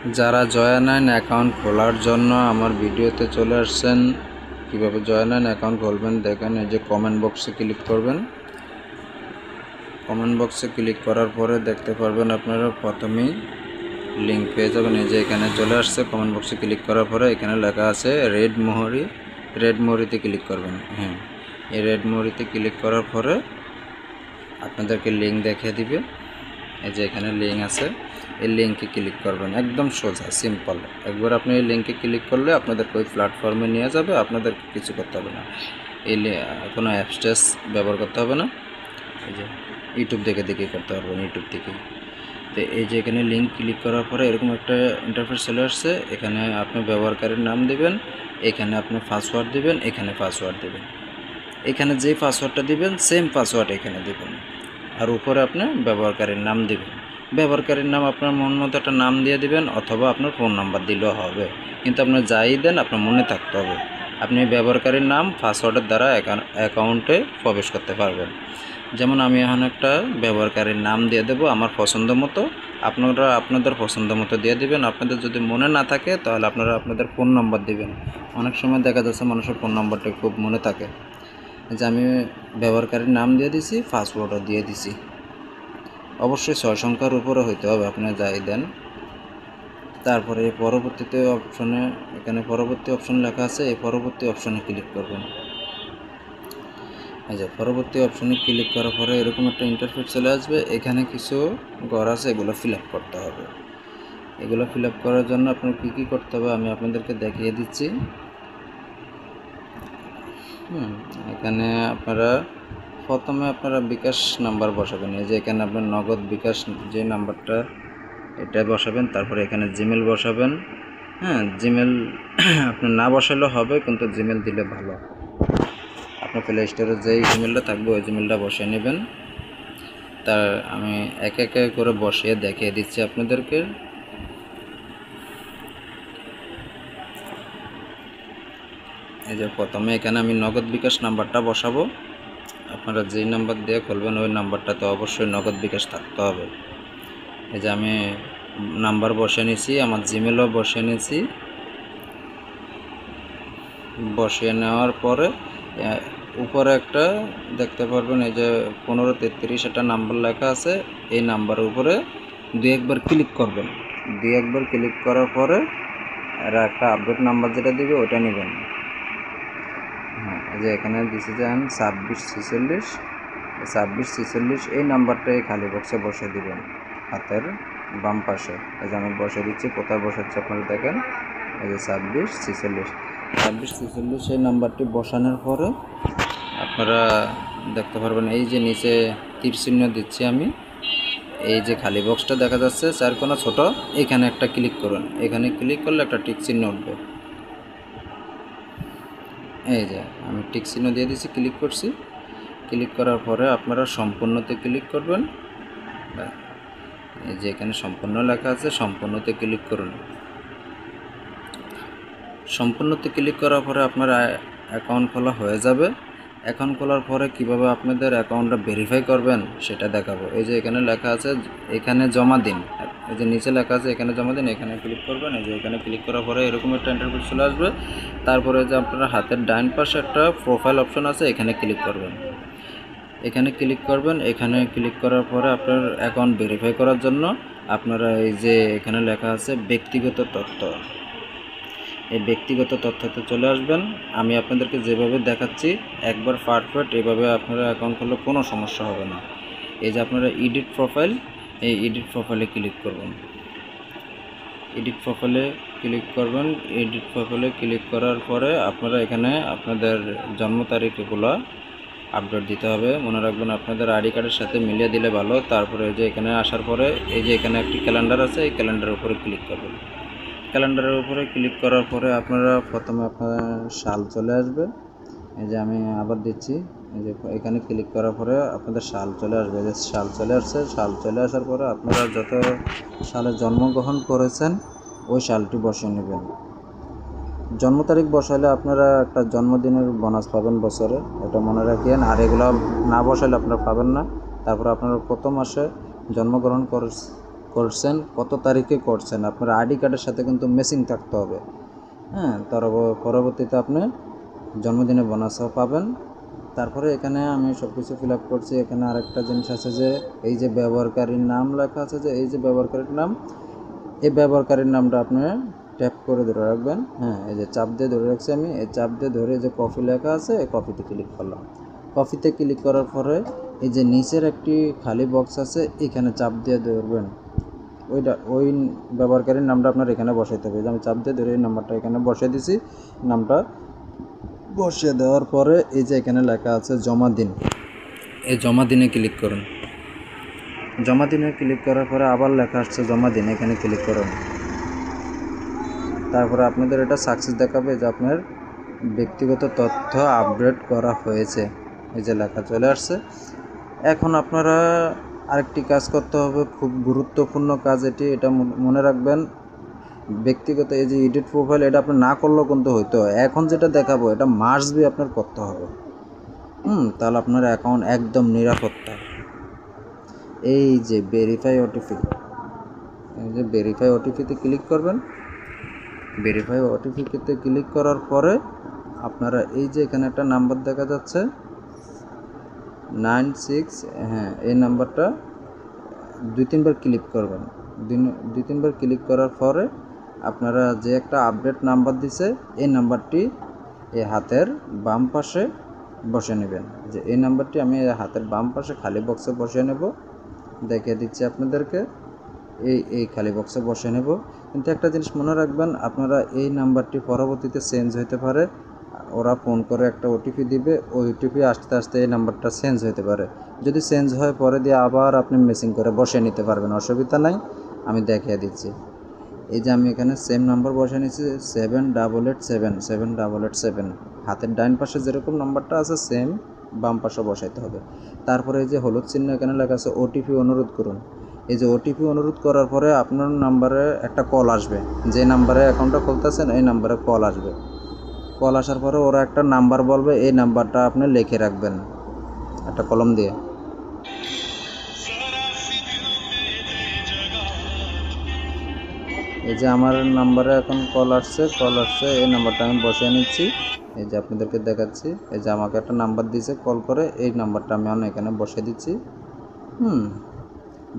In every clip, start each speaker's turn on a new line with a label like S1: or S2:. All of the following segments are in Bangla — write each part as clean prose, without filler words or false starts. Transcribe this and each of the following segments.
S1: যারা জয়েনাইন অ্যাকাউন্ট খোলার জন্য আমার ভিডিওতে চলে আসছেন, কিভাবে জয়েনাইন অ্যাকাউন্ট খুলবেন দেখেন। এই যে কমেন্ট বক্সে ক্লিক করবেন। কমেন্ট বক্সে ক্লিক করার পরে দেখতে পারবেন আপনারা প্রথমেই লিঙ্ক পেয়ে যাবেন। এই যে এখানে চলে আসছে। কমেন্ট বক্সে ক্লিক করার পরে এখানে লেখা আছে রেড মোহরিতে ক্লিক করবেন। হ্যাঁ, এই রেড মোহরিতে ক্লিক করার পরে আপনাদেরকে লিঙ্ক দেখিয়ে দিবে। এই যে এখানে লিঙ্ক আছে, এই লিঙ্কে ক্লিক করবেন। একদম সোজা সিম্পল। একবার আপনি এই লিঙ্কে ক্লিক করলে আপনাদেরকে ওই প্ল্যাটফর্মে নিয়ে যাবে। আপনাদের কিছু করতে হবে না, কোনো অ্যাপস ব্যবহার করতে হবে না। এই যে ইউটিউব দেখে করতে পারবেন, ইউটিউব থেকে। তো এই যে এখানে লিঙ্ক ক্লিক করার পরে এরকম একটা ইন্টারফেস চলে আসছে। এখানে আপনি ব্যবহারকারীর নাম দিবেন, এখানে আপনি পাসওয়ার্ড দিবেন, এখানে পাসওয়ার্ড দিবেন। এখানে যে পাসওয়ার্ডটা দিবেন সেম পাসওয়ার্ড এখানে দিবেন। আর উপরে আপনি ব্যবহারকারীর নাম দিবেন। ব্যবহারকারীর নাম আপনার মন মতো একটা নাম দিয়ে দিবেন, অথবা আপনার ফোন নাম্বার দিলেও হবে। কিন্তু আপনার যাই দেন আপনার মনে থাকতে হবে। আপনি ব্যবহারকারীর নাম পাসওয়ার্ডের দ্বারা অ্যাকাউন্টে প্রবেশ করতে পারবেন। যেমন আমি এখন একটা ব্যবহারকারীর নাম দিয়ে দেবো আমার পছন্দ মতো। আপনারা আপনাদের পছন্দ মতো দিয়ে দিবেন। আপনাদের যদি মনে না থাকে তাহলে আপনারা আপনাদের ফোন নাম্বার দিবেন। অনেক সময় দেখা যাচ্ছে মানুষের ফোন নাম্বারটা খুব মনে থাকে। যে আমি ব্যবহারকারীর নাম দিয়ে দিছি, পাসওয়ার্ডও দিয়ে দিছি। অবশ্যই 6 সংখ্যার উপরে হইতে হবে আপনারা যাই দেন। তারপরে পরবর্তীতে অপশনে, এখানে পরবর্তী অপশন লেখা আছে, এই পরবর্তী অপশনে ক্লিক করবেন। এই যে পরবর্তী অপশনে ক্লিক করার পরে এরকম একটা ইন্টারফেস চলে আসবে। এখানে কিছু ঘর আছে, এগুলো ফিল আপ করতে হবে। এগুলো ফিল আপ করার জন্য আপনার কী করতে হবে আমি আপনাদেরকে দেখিয়ে দিচ্ছি। এখানে প্রথমে আপনারা বিকাশ নাম্বার বসাবেন। এই যে এখানে আপনার নগদ বিকাশ যে নাম্বারটা এটা বসাবেন। তারপরে এখানে জিমেল বসাবেন। হ্যাঁ, জিমেল আপনার না বসালেও হবে, কিন্তু জিমেল দিলে ভালো। আপনার প্লে স্টোরে যেই জিমেলটা থাকবে ওই জিমেলটা বসিয়ে নেবেন। তার আমি একে একে করে বসিয়ে দেখিয়ে দিচ্ছি আপনাদেরকে। এই যে প্রথমে এখানে আমি নগদ বিকাশ নাম্বারটা বসাবো। আপনারা যেই নাম্বার দিয়ে খুলবেন ওই নাম্বারটাতে অবশ্যই নগদ বিকাশ থাকতে হবে। এই যে আমি নাম্বার বসিয়ে নিয়েছি, আমার জিমেলও বসিয়ে নিয়েছি। বসিয়ে নেওয়ার পরে উপরে একটা দেখতে পারবেন, এই যে 1533 একটা নাম্বার লেখা আছে। এই নাম্বারের উপরে একবার ক্লিক করবেন। একবার ক্লিক করার পরে এরা একটা আপডেট নাম্বার যেটা দিবে ওটা নেবেন। হ্যাঁ, এই যে এখানে দিছে যে 2646 এই নাম্বারটাই খালি বক্সে বসে দিবেন হাতের বাম পাশে। এই যে আমি বসে দিচ্ছি, কোথায় বসাচ্ছি আপনারা দেখেন। এই যে 2646 এই নাম্বারটি বসানোর পরে আপনারা দেখতে পারবেন এই যে নিচে তীর চিহ্ন দিচ্ছি আমি। এই যে খালি বক্সটা দেখা যাচ্ছে 4 কোণা ছোট, এখানে একটা ক্লিক করুন। এখানে ক্লিক করলে একটা টিক চিহ্ন উঠবে। এই যে আমি টিক চিহ্ন দিয়ে দিচ্ছি, ক্লিক করছি। ক্লিক করার পরে আপনারা সম্পূর্ণতে ক্লিক করবেন। এই যে এখানে সম্পূর্ণ লেখা আছে, সম্পূর্ণতে ক্লিক করুন। সম্পূর্ণতে ক্লিক করার পরে আপনার অ্যাকাউন্ট খোলা হয়ে যাবে। অ্যাকাউন্ট খোলার পরে কিভাবে আপনাদের অ্যাকাউন্টটা ভেরিফাই করবেন সেটা দেখাবো। এই যে এখানে লেখা আছে এখানে জমা দিন। এই যে নিচে লেখা আছে এখানে জমা দিন, এখানে ক্লিক করবেন। এই যে এখানে ক্লিক করার পরে এরকম একটা ইন্টারফেস চলে আসবে। তারপরে যে আপনারা হাতের ডান পাশে একটা প্রোফাইল অপশন আছে, এখানে ক্লিক করবেন। এখানে ক্লিক করবেন। এখানে ক্লিক করার পরে আপনার অ্যাকাউন্ট ভেরিফাই করার জন্য আপনারা এই যে এখানে লেখা আছে ব্যক্তিগত তথ্য, এই ব্যক্তিগত তথ্যতে চলে আসবেন। আমি আপনাদেরকে যেভাবে দেখাচ্ছি একবার পারফেক্ট এভাবে আপনারা অ্যাকাউন্ট করলে কোনো সমস্যা হবে না। এই যে আপনারা এডিট প্রোফাইল, এই এডিট প্রোফাইলে ক্লিক করবেন। এডিট প্রোফাইলে ক্লিক করবেন। এডিট প্রোফাইলে ক্লিক করার পরে আপনারা এখানে আপনাদের জন্ম তারিখগুলো আপডেট দিতে হবে। মনে রাখবেন আপনাদের আইডি কার্ডের সাথে মিলিয়ে দিলে ভালো। তারপরে যে এখানে আসার পরে এই যে এখানে একটি ক্যালেন্ডার আছে, এই ক্যালেন্ডারের উপরে ক্লিক করবেন। ক্যালেন্ডারের উপরে ক্লিক করার পরে আপনারা প্রথমে আপনার সাল চলে আসবে। এই যে আমি আবার দিচ্ছি, এই যে এখানে ক্লিক করার পরে আপনাদের সাল চলে আসবে। যে সাল চলে আসছে, সাল চলে আসার পরে আপনারা যত সালে জন্মগ্রহণ করেছেন ওই সালটি বসিয়ে নেবেন। জন্ম তারিখ বসাইলে আপনারা একটা জন্মদিনের বোনাস পাবেন বছরে, এটা মনে রাখেন। আর এগুলো না বসাইলে আপনারা পাবেন না। তারপরে আপনারা কত মাসে জন্মগ্রহণ করছেন, কত তারিখে করছেন, আপনার আইডি কার্ডের সাথে কিন্তু ম্যাচিং থাকতে হবে। হ্যাঁ, তার পরবর্তীতে আপনি জন্মদিনে বোনাসও পাবেন। তারপরে এখানে আমি সব কিছু ফিল আপ করছি। এখানে আরেকটা জিনিস আছে যে এই যে ব্যবহারকারীর নাম লেখা আছে, যে এই যে ব্যবহারকারীর নাম, এই ব্যবহারকারীর নামটা আপনি ট্যাপ করে ধরে রাখবেন। হ্যাঁ, এই যে চাপ দিয়ে ধরে রাখছি আমি, এই চাপ দিয়ে ধরে যে কপি লেখা আছে এই কপিতে ক্লিক করলাম। কপিতে ক্লিক করার পরে এই যে নিচের একটি খালি বক্স আছে, এখানে চাপ দিয়ে ধরবেন। ওই ব্যবহারকারীর নামটা আপনার এখানে বসাইতে হবে। আমি চাপ দিয়ে ধরে এই নাম্বারটা এখানে বসিয়ে দিছি। নামটা বসিয়ে দেওয়ার পরে এই যে এখানে লেখা আছে জমা দিন, এই জমা দিনে ক্লিক করুন। জমা দিনে ক্লিক করার পরে আবার লেখা আসছে জমা দিন, এখানে ক্লিক করুন। তারপরে আপনাদের এটা সাকসেস দেখাবে যে আপনার ব্যক্তিগত তথ্য আপডেট করা হয়েছে, এই যে লেখা চলে আসছে। এখন আপনারা আরেকটি কাজ করতে হবে, খুব গুরুত্বপূর্ণ কাজ এটি, এটা মনে রাখবেন। ব্যক্তিগত এই যে এডিট প্রোফাইল, এটা আপনি না করলেও কিন্তু হইতো। এখন যেটা দেখাবো এটা মাস্ট বি আপনার করতে হবে। তাহলে আপনার অ্যাকাউন্ট একদম নিরাপত্তা। এই যে ভেরিফাই ওটিপি, এই যে ভেরিফাই ওটিপিতে ক্লিক করবেন। ভেরিফাই ওটিপিতে ক্লিক করার পরে আপনারা এই যে এখানে একটা নাম্বার দেখা যাচ্ছে 96, হ্যাঁ, এই নাম্বারটা 2-3 বার ক্লিক করবেন। 2-3 বার ক্লিক করার পরে আপনারা যে একটা আপডেট নাম্বার দিছে এই নাম্বারটি এই হাতের বাম পাশে বসে নেবেন। যে এই নাম্বারটি আমি হাতের বাম পাশে খালি বক্সে বসিয়ে নেব, দেখিয়ে দিচ্ছি আপনাদেরকে। এই খালি বক্সে বসে নেব। কিন্তু একটা জিনিস মনে রাখবেন, আপনারা এই নাম্বারটি পরবর্তীতে চেঞ্জ হতে পারে। ওরা ফোন করে একটা ওটিপি দিবে, ওই ওটিপি আসতে আসতে এই নাম্বারটা চেঞ্জ হতে পারে। যদি চেঞ্জ হয় পরে দিয়ে আবার আপনি মেসিং করে বসিয়ে নিতে পারবেন, অসুবিধা নাই। আমি দেখিয়ে দিচ্ছি। এই যে আমি এখানে সেম নাম্বার বসিয়ে নিচ্ছি 7887 হাতের ডাইন পাশে যেরকম নাম্বারটা আছে সেম বাম পাশে বসাইতে হবে। তারপরে এই যে হলুদ চিহ্ন এখানে লেখা আছে ওটিপি অনুরোধ করুন। এই যে ওটিপি অনুরোধ করার পরে আপনার নাম্বারে একটা কল আসবে, যে নাম্বারে অ্যাকাউন্টটা খুলতেছেন এই নাম্বারে কল আসবে। কল আসার পরে ওরা একটা নাম্বার বলবে, এই নাম্বারটা আপনি লিখে রাখবেন একটা কলম দিয়ে। এই যে আমার নাম্বারে এখন কল আসছে, এই নাম্বারটা আমি বসিয়ে নিচ্ছি। এই যে আপনাদেরকে দেখাচ্ছি, এই যে আমাকে একটা নাম্বার দিয়েছে কল করে, এই নাম্বারটা আমি এখানে বসিয়ে দিচ্ছি।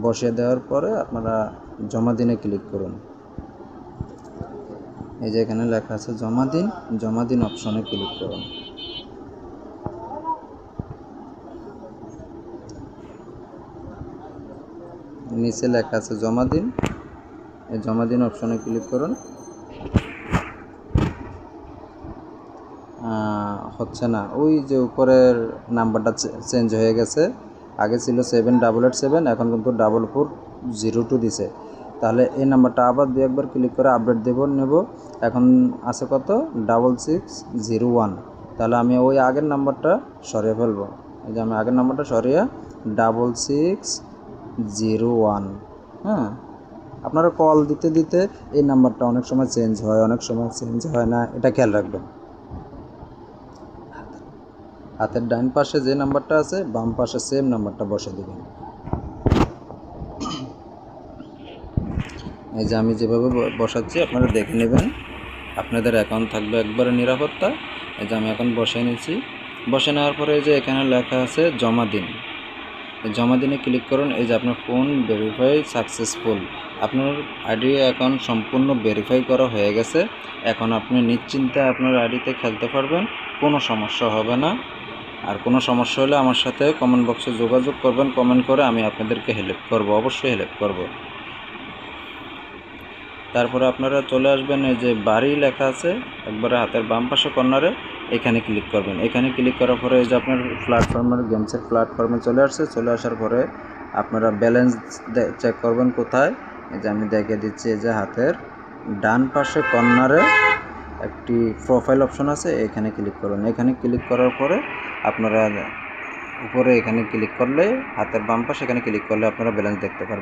S1: বসিয়ে দেওয়ার পরে আপনারা জমা দিনে ক্লিক করুন। এই যে এখানে লেখা আছে জমা দিন অপশনে ক্লিক করুন। নিচে লেখা আছে জমা দিন, এই জমা দিন অপশনে ক্লিক করুন। হচ্ছে না, ওই যে উপরের নাম্বারটা চেঞ্জ হয়ে গেছে। আগে ছিল 7887, এখন কিন্তু 4402 দিছে। তাহলে এই নাম্বারটা আবার 2-1 বার ক্লিক করে আপডেট নেব। এখন আছে কত 6601। তাহলে আমি ওই আগের নাম্বারটা সরিয়ে ফেলবো। এই যে আমি আগের নাম্বারটা সরিয়ে 6601। হ্যাঁ, আপনারা কল দিতে দিতে এই নাম্বারটা অনেক সময় চেঞ্জ হয়, অনেক সময় চেঞ্জ হয় না, এটা খেয়াল রাখবেন। হাতের ডান পাশে যে নাম্বারটা আছে বাম পাশে সেম নাম্বারটা বসে দেবেন। এই যে আমি যেভাবে বসাচ্ছি আপনারা দেখে নেবেন, আপনাদের অ্যাকাউন্ট থাকবে একবারে নিরাপত্তা। এই যে আমি এখন বসে নিয়েছি। বসে নেওয়ার পরে এই যে এখানে লেখা আছে জমা দিন, জমা দিনে ক্লিক করুন। এই যে আপনার ফোন ভেরিফাই সাকসেসফুল, আপনার আইডি অ্যাকাউন্ট সম্পূর্ণ ভেরিফাই করা হয়ে গেছে। এখন আপনি নিশ্চিন্তে আপনার আইডিতে খেলতে পারবেন, কোনো সমস্যা হবে না। আর কোনো সমস্যা হলে আমার সাথে কমেন্ট বক্সে যোগাযোগ করবেন, কমেন্ট করে আমি আপনাদেরকে হেল্প করব, অবশ্যই হেল্প করব। তারপরে আপনারা চলে আসবেন, এই যে বাড়ি লেখা আছে একবারে হাতের বাম পাশে কর্নারে, এখানে ক্লিক করবেন। এখানে ক্লিক করার পরে এই যে আপনার প্ল্যাটফর্মের গেমসের প্ল্যাটফর্মে চলে আসছে। চলে আসার পরে আপনারা ব্যালেন্স চেক করবেন কোথায়। এই যে আমি দেখিয়ে দিচ্ছি, এই যে হাতের ডান পাশে কর্নারে একটি প্রোফাইল অপশন আছে, এখানে ক্লিক করুন। এখানে ক্লিক করার পরে আপনারা উপরে এখানে ক্লিক করলে হাতের বাম পাশে এখানে ক্লিক করলে আপনারা ব্যালেন্স দেখতে পারবেন।